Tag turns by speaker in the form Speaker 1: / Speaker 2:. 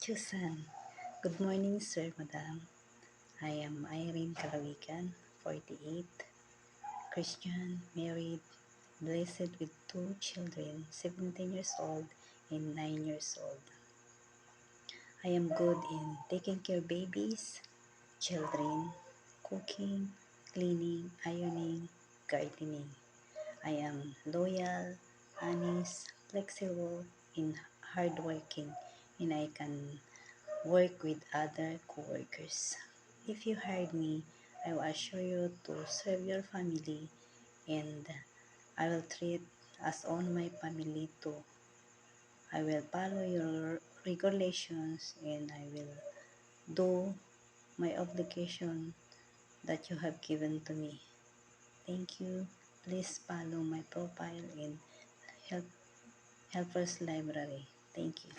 Speaker 1: Susan. Good morning, sir, madam. I am Irene Kalawikan, 48, Christian, married, blessed with two children, 17 years old and 9 years old. I am good in taking care of babies, children, cooking, cleaning, ironing, gardening. I am loyal, honest, flexible, and hardworking, and I can work with other coworkers. If you hired me, I will assure you to serve your family and I will treat as on my family too. I will follow your regulations and I will do my obligation that you have given to me. Thank you. Please follow my profile in Help Helpers Library. Thank you.